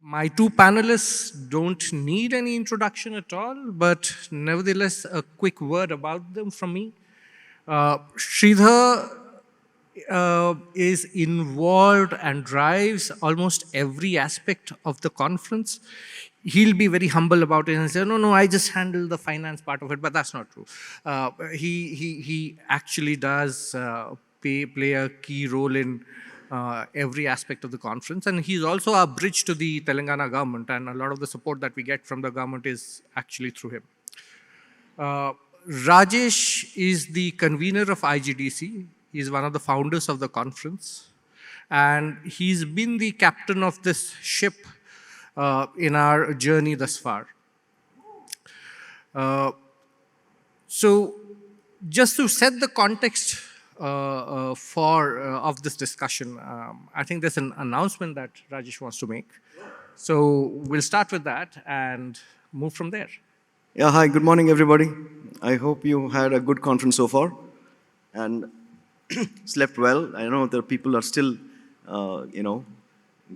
My two panelists don't need any introduction at all, but nevertheless, a quick word about them from me. Sridhar is involved and drives almost every aspect of the conference. He'll be very humble about it and say, no, I just handle the finance part of it, but that's not true. He actually does play a key role in every aspect of the conference. And he's also a bridge to the Telangana government, and a lot of the support that we get from the government is actually through him. Rajesh is the convener of IGDC. He's one of the founders of the conference. And he's been the captain of this ship in our journey thus far. So just to set the context of this discussion, I think there's an announcement that Rajesh wants to make. So we'll start with that and move from there. Yeah, hi, good morning, everybody. I hope you had a good conference so far and slept well. I know the people are still,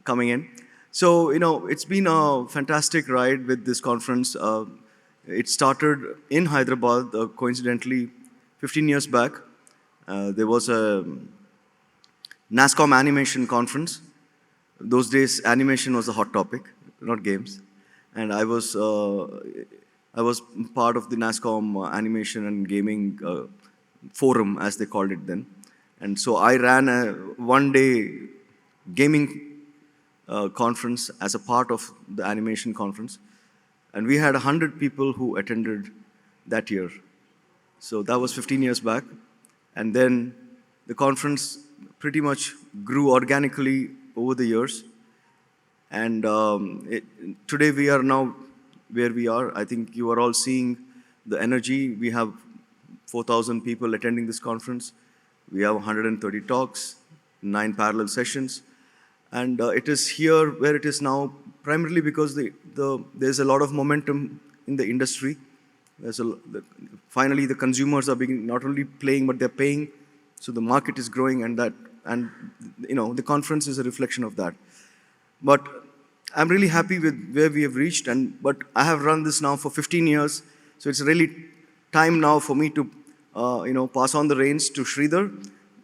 coming in. So, it's been a fantastic ride with this conference. It started in Hyderabad, coincidentally, 15 years back. There was a NASCOM animation conference. Those days, animation was a hot topic, not games. And I was part of the NASCOM animation and gaming forum, as they called it then. And so I ran a one-day gaming conference as a part of the animation conference. And we had 100 people who attended that year. So that was 15 years back. And then the conference pretty much grew organically over the years. And today we are now where we are. I think you are all seeing the energy. We have 4,000 people attending this conference. We have 130 talks, 9 parallel sessions. And it is here where it is now, primarily because there's a lot of momentum in the industry. Finally, the consumers are beginning not only playing, but they're paying. So the market is growing, and the conference is a reflection of that. But I'm really happy with where we have reached, but I have run this now for 15 years, so it's really time now for me to, pass on the reins to Sridhar,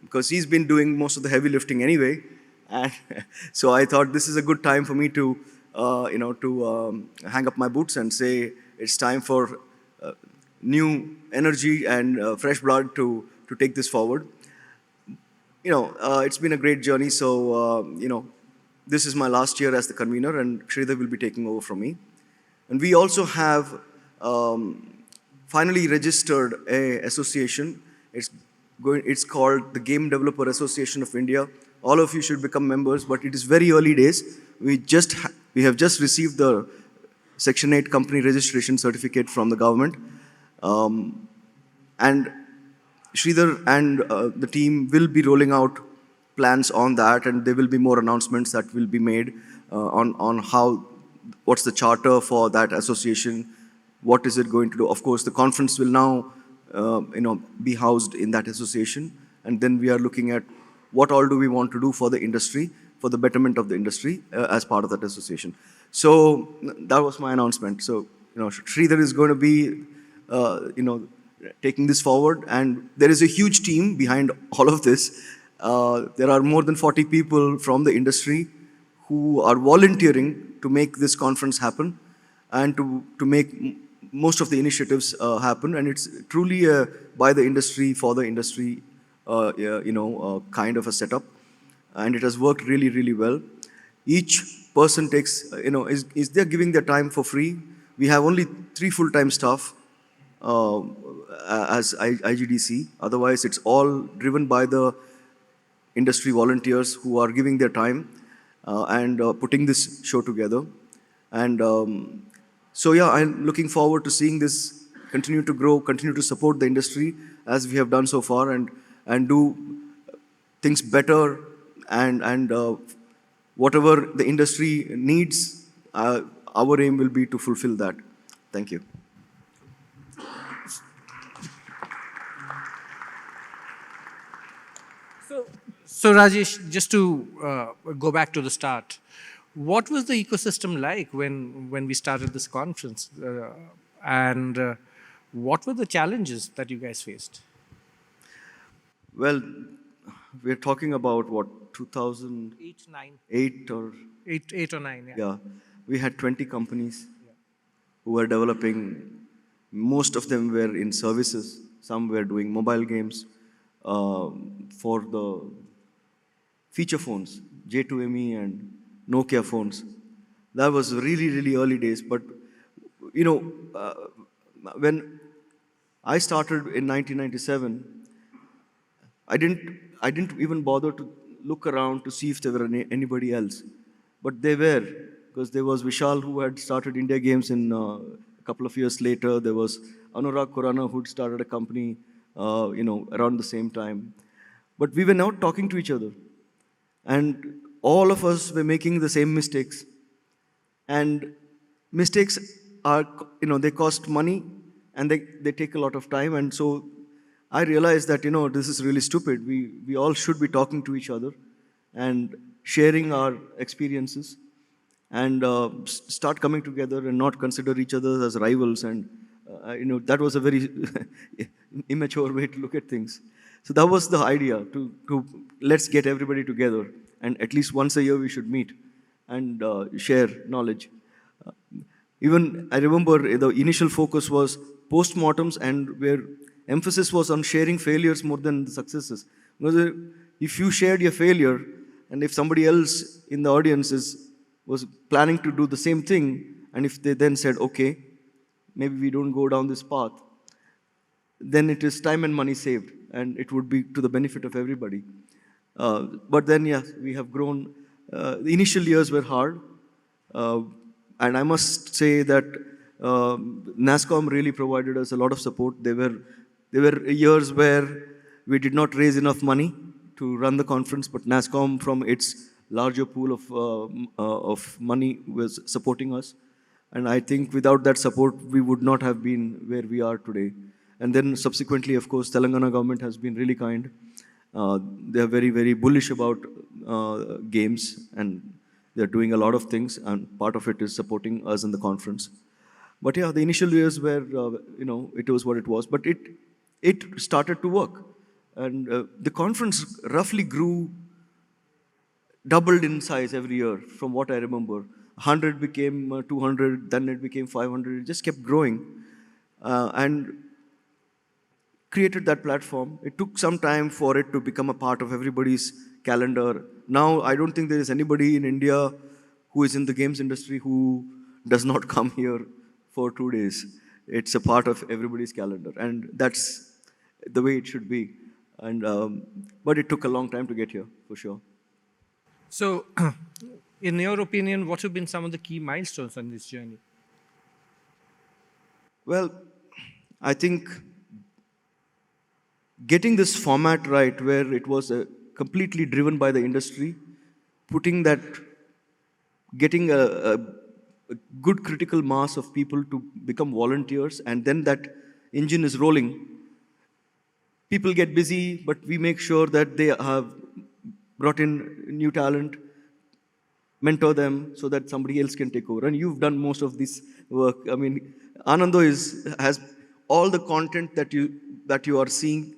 because he's been doing most of the heavy lifting anyway, and so I thought this is a good time for me to, hang up my boots and say it's time for new energy and fresh blood to take this forward. It's been a great journey, so this is my last year as the convener, and Sridhar will be taking over from me. And we also have finally registered an association. It's called the Game Developer Association of India. All of you should become members, but it is very early days. We have just received the Section 8 company registration certificate from the government. And Sridhar and the team will be rolling out plans on that, and there will be more announcements that will be made on what's the charter for that association, what is it going to do. Of course, the conference will now be housed in that association, and then we are looking at what all do we want to do for the industry, for the betterment of the industry as part of that association. So that was my announcement. So Sridhar is going to be taking this forward, and there is a huge team behind all of this. There are more than 40 people from the industry who are volunteering to make this conference happen and to make most of the initiatives happen. And it's truly a by the industry, for the industry, kind of a setup. And it has worked really, really well. Each person takes, is they're giving their time for free. We have only 3 full-time staff as IGDC. Otherwise, it's all driven by the industry volunteers who are giving their time and putting this show together. And so, yeah, I'm looking forward to seeing this continue to grow, continue to support the industry as we have done so far, and do things better, and whatever the industry needs, our aim will be to fulfill that. Thank you. So Rajesh, just to go back to the start, What was the ecosystem like when we started this conference, and what were the challenges that you guys faced? Well, we're talking about what, 2008 Eight, nine, or, 8 or 9, yeah. yeah, we had 20 companies who were developing. Most of them were in services. Some were doing mobile games for the feature phones, J2ME and Nokia phones. That was really, really early days. But, you know, when I started in 1997, I didn't even bother to look around to see if there were anybody else. But they were, because there was Vishal who had started India Games in a couple of years later. There was Anurag Khurana who'd started a company, around the same time. But we were not talking to each other. And all of us were making the same mistakes. And mistakes are, they cost money and they take a lot of time. And so I realized that, this is really stupid. We all should be talking to each other and sharing our experiences and start coming together and not consider each other as rivals. And, that was a very immature way to look at things. So that was the idea, to let's get everybody together. And at least once a year we should meet and share knowledge. Uh, Even I remember the initial focus was postmortems, and where emphasis was on sharing failures more than the successes. Because if you shared your failure, and if somebody else in the audience was planning to do the same thing, and if they then said, okay, maybe we don't go down this path, then it is time and money saved, and it would be to the benefit of everybody. But then, yes, we have grown. The initial years were hard, uh, and I must say that NASCOM really provided us a lot of support. There were years where we did not raise enough money to run the conference, but NASCOM, from its larger pool of money, was supporting us. And I think without that support, we would not have been where we are today. And then subsequently, of course, Telangana government has been really kind. They are very, very bullish about games, and they're doing a lot of things, and part of it is supporting us in the conference. But yeah, the initial years were, it was what it was, but it started to work. And the conference roughly grew, doubled in size every year from what I remember. 100 became 200, then it became 500. It just kept growing. And created that platform. It took some time for it to become a part of everybody's calendar. Now, I don't think there is anybody in India who is in the games industry who does not come here for 2 days. It's a part of everybody's calendar, and that's the way it should be. And but it took a long time to get here, for sure. So, in your opinion, what have been some of the key milestones on this journey? Well, I think getting this format right, where it was completely driven by the industry, putting that, getting a good critical mass of people to become volunteers, and then that engine is rolling. People get busy, but we make sure that they have brought in new talent, mentor them so that somebody else can take over. And you've done most of this work. I mean, Anando has all the content that you are seeing.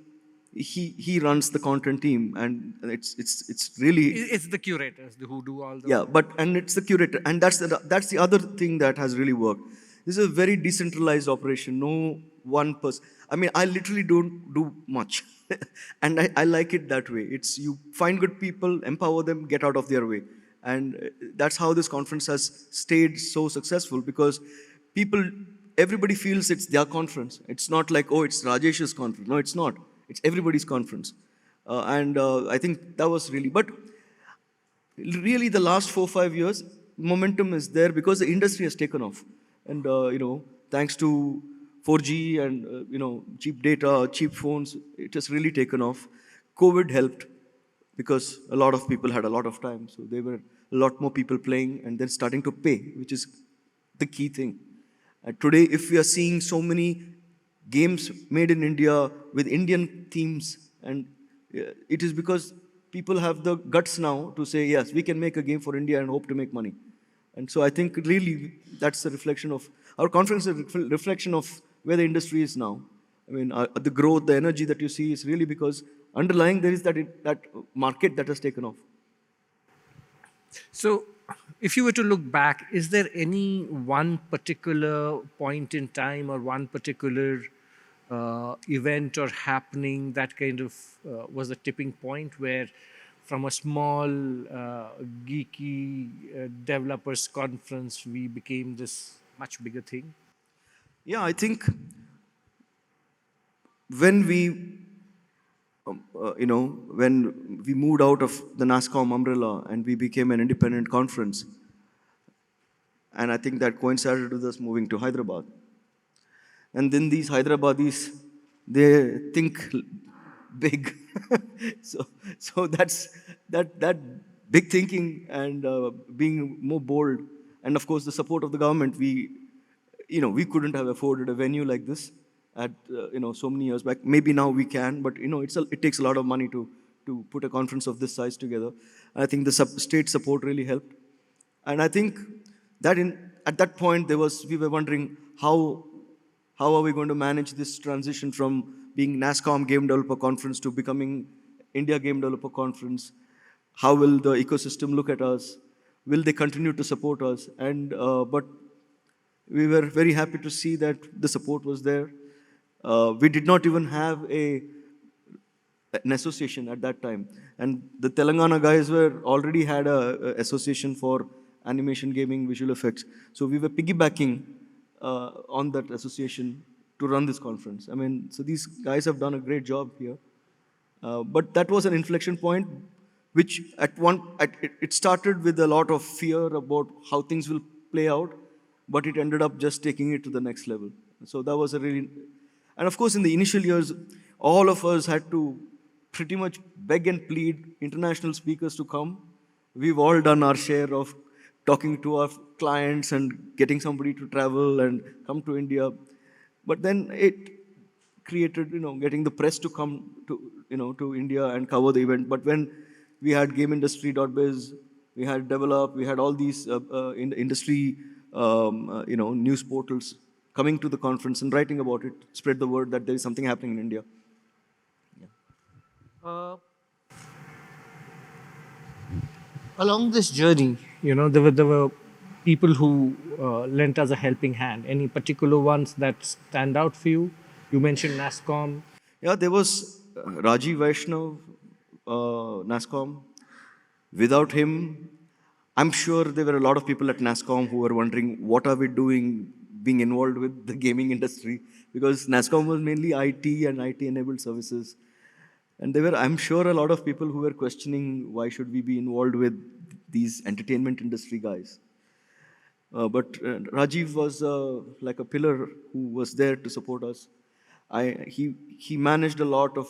He runs the content team, and it's really, It's the curators who do all the. yeah. But and it's the curator, and that's the other thing that has really worked. This is a very decentralized operation. No one person. I mean, I literally don't do much, and I like it that way. It's, you find good people, empower them, get out of their way, and that's how this conference has stayed so successful, because people, everybody feels it's their conference. It's not like, oh, it's Rajesh's conference. No, it's not. It's everybody's conference, and I think that was really. But really, the last 4 5 years, momentum is there because the industry has taken off, and thanks to 4G and cheap data, cheap phones, it has really taken off. COVID helped because a lot of people had a lot of time, so there were a lot more people playing, and they're starting to pay, which is the key thing. Today, if we are seeing so many games made in India with Indian themes, and it is because people have the guts now to say, yes, we can make a game for India and hope to make money. And so I think really that's a reflection of our conference, is a reflection of where the industry is now. I mean, the growth, the energy that you see is really because underlying there is that market that has taken off. So, if you were to look back, is there any one particular point in time or one particular event or happening that kind of was a tipping point where, from a small geeky developers conference, we became this much bigger thing? Yeah, I think when we, when we moved out of the NASCOM umbrella and we became an independent conference, and I think that coincided with us moving to Hyderabad. And then these Hyderabadis, they think big. so, so that big thinking and being more bold, and of course the support of the government. We couldn't have afforded a venue like this at so many years back. Maybe now we can, but it takes a lot of money to put a conference of this size together. I think the state support really helped. And I think that at that point we were wondering how are we going to manage this transition from being NASCOM Game Developer Conference to becoming India Game Developer Conference? How will the ecosystem look at us? Will they continue to support us? And but we were very happy to see that the support was there. We did not even have an association at that time, and the Telangana guys were already had a association for animation, gaming, visual effects. So we were piggybacking on that association to run this conference. I mean, so these guys have done a great job here. But that was an inflection point, which it started with a lot of fear about how things will play out, but it ended up just taking it to the next level. So that was a really, and of course, in the initial years, all of us had to pretty much beg and plead international speakers to come. We've all done our share of talking to our clients and getting somebody to travel and come to India. But then it created, getting the press to come to India and cover the event. But when we had GameIndustry.biz, we had Develop, we had all these industry, news portals coming to the conference and writing about it, spread the word that there is something happening in India. Uh, Along this journey, there were people who lent us a helping hand. Any particular ones that stand out for you? You mentioned NASCOM. Yeah, there was Rajiv Vaishnav, NASCOM. Without him, I'm sure there were a lot of people at NASCOM who were wondering, what are we doing being involved with the gaming industry? Because NASCOM was mainly IT and IT-enabled services. And there were, I'm sure, a lot of people who were questioning why should we be involved with these entertainment industry guys. But Rajiv was like a pillar who was there to support us. He managed a lot of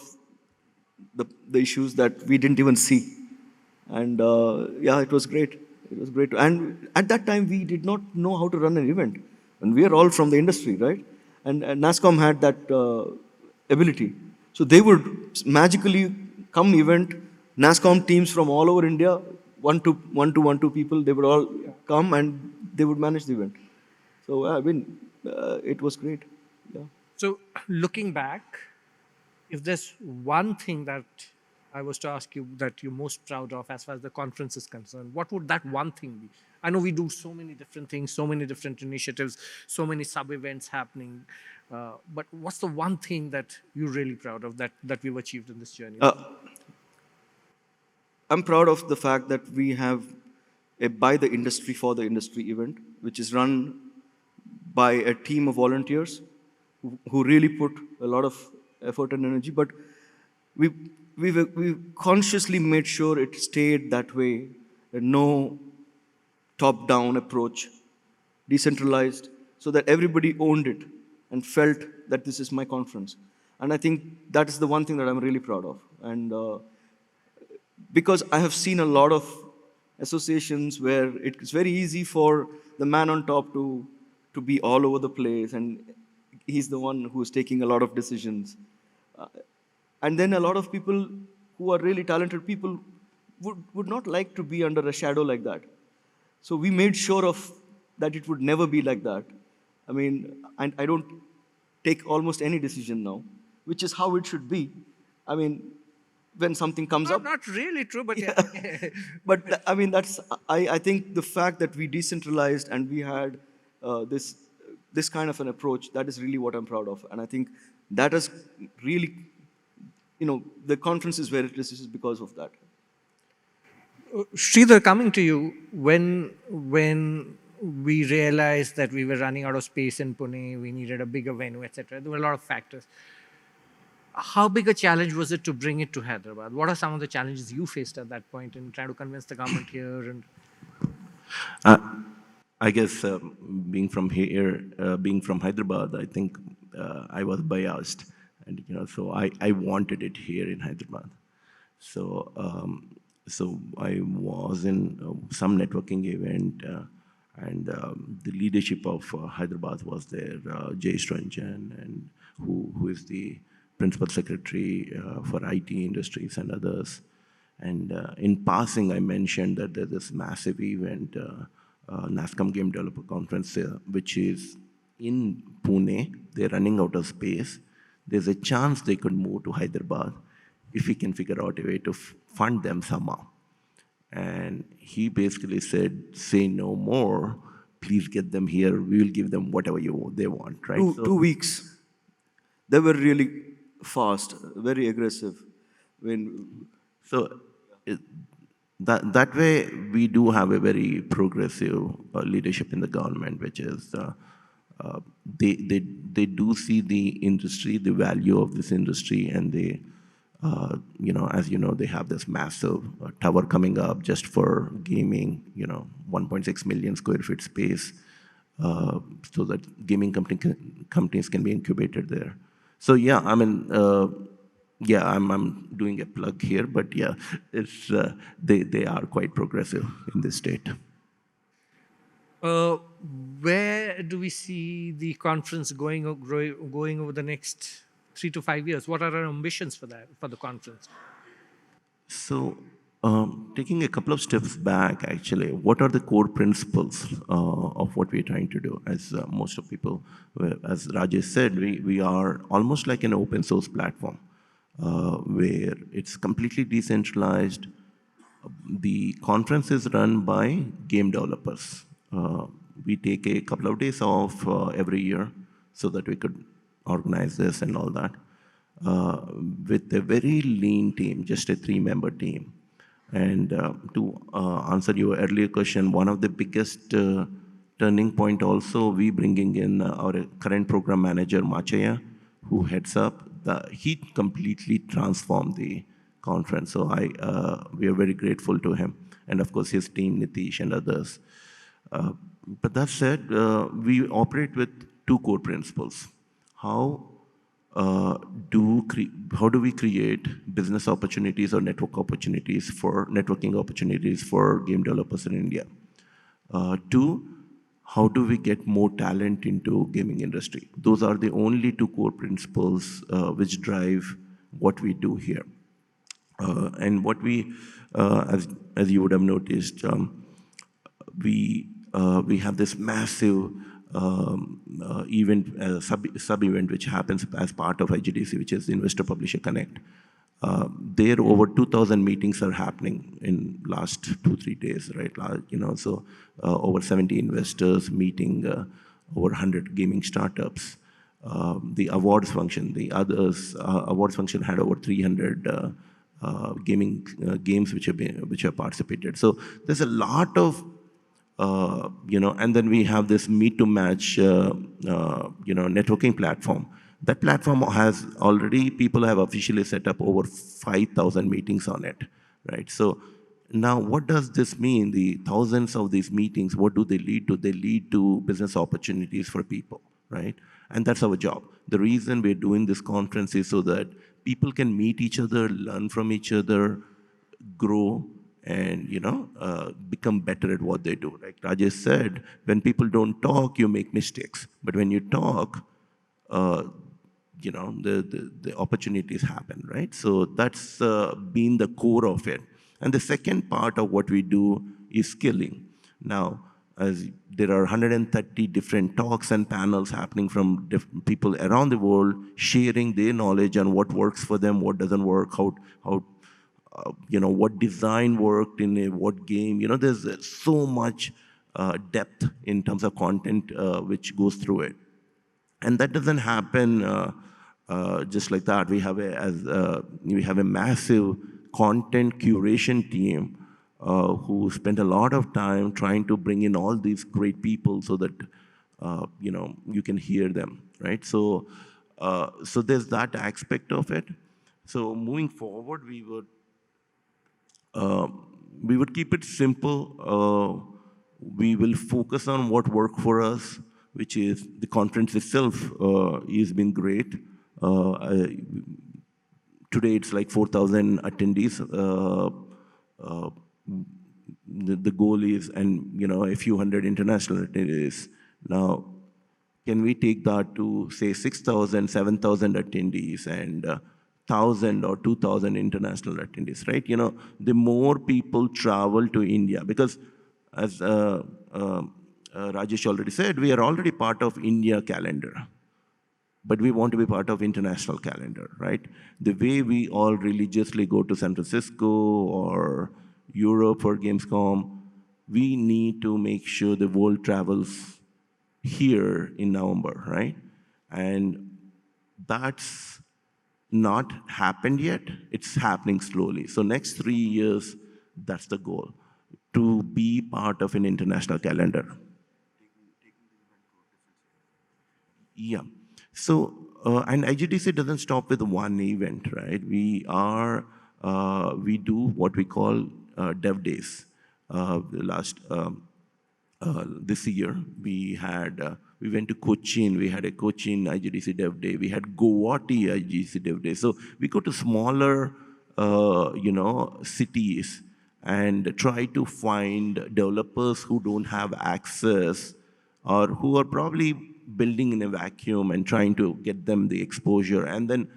the issues that we didn't even see, and yeah, it was great. It was great. And at that time, we did not know how to run an event, and we are all from the industry, right? And NASCOM had that ability, so they would magically come event. NASCOM teams from all over India, one to people, they would all come and they would manage the event. So I mean, it was great. Yeah. So, looking back, if there's one thing that I was to ask you that you're most proud of as far as the conference is concerned, what would that one thing be? I know we do so many different things, so many different initiatives, so many sub events happening. But what's the one thing that you're really proud of that we've achieved in this journey? I'm proud of the fact that we have a by the industry for the industry event, which is run by a team of volunteers who really put a lot of effort and energy. But we we consciously made sure it stayed that way, no top-down approach, decentralized, so that everybody owned it and felt that this is my conference. And I think that is the one thing that I'm really proud of. And because I have seen a lot of associations where it's very easy for the man on top to be all over the place, and he's the one who's taking a lot of decisions. And then a lot of people who are really talented people would not like to be under a shadow like that. So we made sure of that it would never be like that. I mean, I don't take almost any decision now, which is how it should be. I mean, when something comes Not, up, not really true, but yeah. yeah. But I mean, I think the fact that we decentralized and we had this kind of an approach, that is really what I'm proud of. And I think that has really, the conference is where it is because of that. Sridhar, coming to you, when we realized that we were running out of space in Pune, we needed a bigger venue, etc. There were a lot of factors. How big a challenge was it to bring it to Hyderabad? What are some of the challenges you faced at that point in trying to convince the government here? And Uh, I guess being from here, being from Hyderabad, I think I was biased, and so I wanted it here in Hyderabad. So so I was in some networking event, and the leadership of Hyderabad was there, Jay Ranjan, and who is the principal secretary for IT industries and others. And in passing, I mentioned that there's this massive event, NASCOM Game Developer Conference, which is in Pune. They're running out of space. There's a chance they could move to Hyderabad if we can figure out a way to fund them somehow. And he basically said, say no more. Please get them here. We will give them whatever they want, right? Two weeks. They were really fast, very aggressive. When So that way, we do have a very progressive leadership in the government, which is they do see the industry, the value of this industry, and they, as you know, they have this massive tower coming up just for gaming, 1.6 million square feet space, so that gaming companies can be incubated there. So yeah, I mean, yeah, I'm doing a plug here, but yeah, it's they are quite progressive in this state. uh, where do we see the conference going over the next 3 to 5 years? What are our ambitions for the conference? So, taking a couple of steps back, actually, what are the core principles of what we're trying to do? As most of people, as Rajesh said, we are almost like an open source platform where it's completely decentralized. The conference is run by game developers. We take a couple of days off every year so that we could organize this and all that uh, with a very lean team, just a 3-member team. And to answer your earlier question, one of the biggest turning point also, we bringing in our current program manager, Machaya, who heads up, he completely transformed the conference. So we are very grateful to him. And of course, his team, Nitish and others. But that said, we operate with two core principles. How how do we create business opportunities or networking opportunities for game developers in India? Two, how do we get more talent into gaming industry? Those are the only two core principles which drive what we do here. And what we, as you would have noticed, we have this massive event, sub event, which happens as part of IGDC, which is Investor Publisher Connect. There, over 2,000 meetings are happening in last 2-3 days, right? So over 70 investors meeting over 100 gaming startups. The awards function, the others awards function had over 300 gaming games which have participated. So there's a lot of and then we have this meet to match networking platform. That platform has already, people have officially set up over 5,000 meetings on it, right? So now what does this mean? The thousands of these meetings, what do they lead to? They lead to business opportunities for people, right? And that's our job. The reason we're doing this conference is so that people can meet each other, learn from each other, grow, and become better at what they do. Like Rajesh said, when people don't talk, you make mistakes. But when you talk, the opportunities happen, right? So that's been the core of it. And the second part of what we do is skilling. Now, as there are 130 different talks and panels happening from different people around the world, sharing their knowledge on what works for them, what doesn't work, how what design worked in what game. There's so much depth in terms of content which goes through it. And that doesn't happen just like that. We have a massive content curation team who spend a lot of time trying to bring in all these great people so that you can hear them, right? So there's that aspect of it. So moving forward, we would keep it simple. We will focus on what worked for us, which is the conference itself has been great. Today it's like 4,000 attendees. The goal is, and a few hundred international attendees. Now, can we take that to say 6,000, 7,000 attendees and 1,000 or 2,000 international attendees, right? The more people travel to India, because as Rajesh already said, we are already part of India calendar, but we want to be part of international calendar, right? The way we all religiously go to San Francisco or Europe for Gamescom, we need to make sure the world travels here in November, right? And that's not happened yet. It's happening slowly. So next 3 years, that's the goal, to be part of an international calendar. Yeah. So, and IGDC doesn't stop with one event, right? We do what we call Dev Days. This year, we went to Cochin. We had a Cochin IGDC Dev Day. We had Guwahati IGDC Dev Day. So we go to smaller, cities and try to find developers who don't have access or who are probably building in a vacuum and trying to get them the exposure and then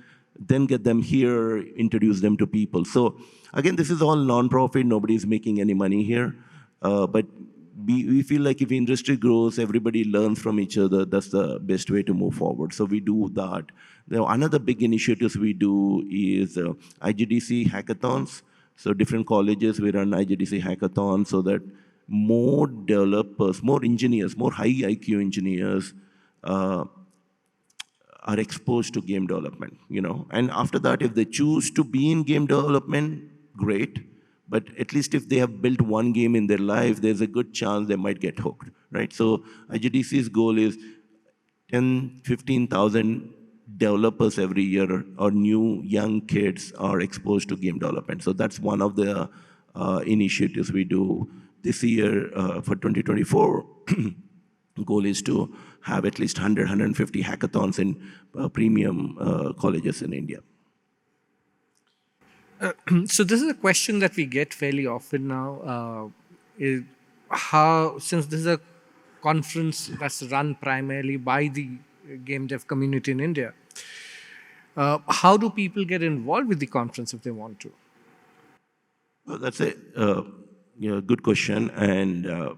get them here, introduce them to people. So again, this is all non-profit. Nobody's making any money here. But we feel like if industry grows, everybody learns from each other. That's the best way to move forward. So we do that. Now, another big initiatives we do is IGDC hackathons. So different colleges, we run IGDC hackathons so that more developers, more engineers, more high IQ engineers are exposed to game development, And after that, if they choose to be in game development, great. But at least if they have built one game in their life, there's a good chance they might get hooked, right? So IGDC's goal is 10, 15,000 developers every year or new young kids are exposed to game development. So that's one of the initiatives we do this year for 2024. Goal is to have at least 100, 150 hackathons in premium colleges in India. So this is a question that we get fairly often now. Is since this is a conference that's run primarily by the game dev community in India, how do people get involved with the conference if they want to? Well, that's a good question. And,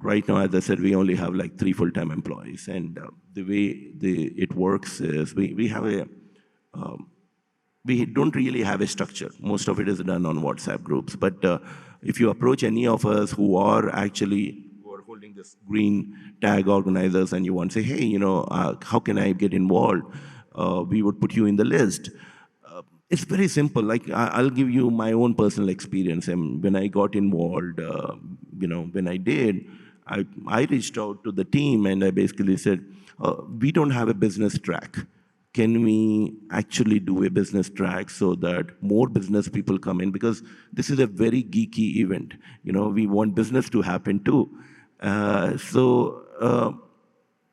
right now, as I said, we only have like 3 full-time employees. And the way it works is we have we don't really have a structure. Most of it is done on WhatsApp groups. But if you approach any of us who are holding this green tag organizers and you want to say, hey, how can I get involved? We would put you in the list. It's very simple. Like I'll give you my own personal experience. And when I got involved, when I did, I reached out to the team and I basically said, we don't have a business track. Can we actually do a business track so that more business people come in? Because this is a very geeky event. We want business to happen too. So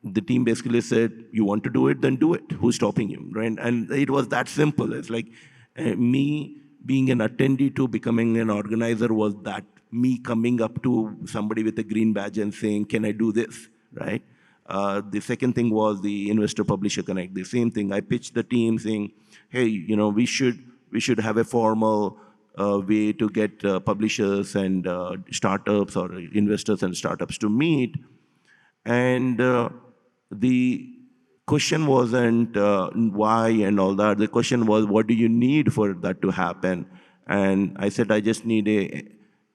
the team basically said, you want to do it, then do it. Who's stopping you, right? And it was that simple. It's like me being an attendee to becoming an organizer was that me coming up to somebody with a green badge and saying, can I do this, right? The second thing was the Investor Publisher Connect. The same thing. I pitched the team saying, hey, we should have a formal way to get publishers and startups or investors and startups to meet. And the question wasn't why and all that. The question was, what do you need for that to happen? And I said, I just need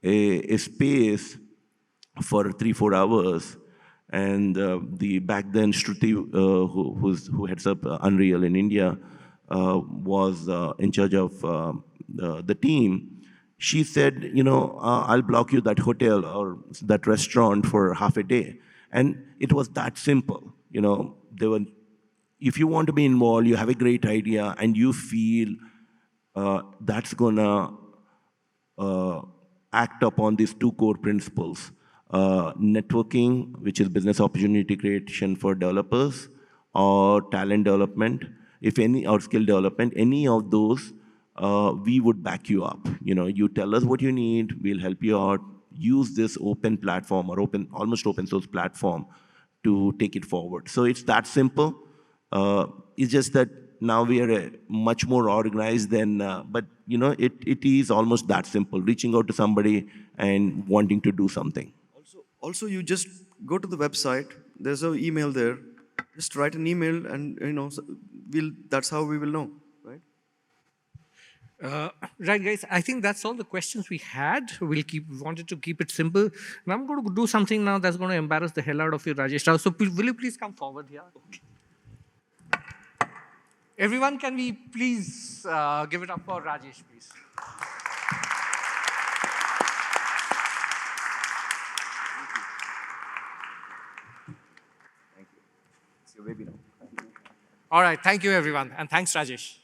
a space for 3-4 hours. And the back then Shruti, who heads up Unreal in India, was in charge of the team. She said, I'll block you that hotel or that restaurant for half a day. And it was that simple. If you want to be involved, you have a great idea, and you feel that's gonna act upon these two core principles. Networking, which is business opportunity creation for developers, or talent development, if any, or skill development, any of those, we would back you up. You tell us what you need, we'll help you out. Use this open platform or almost open source platform to take it forward. So it's that simple. It's just that now we are much more organized than, but it is almost that simple, reaching out to somebody and wanting to do something. Also, you just go to the website. There's an email there. Just write an email, and that's how we will know, right? Right, guys. I think that's all the questions we had. Wanted to keep it simple. And I'm going to do something now that's going to embarrass the hell out of you, Rajesh. So will you please come forward here? Okay. Everyone, can we please give it up for Rajesh, please? Thank you. It's your webinar. All right. Thank you, everyone. And thanks, Rajesh.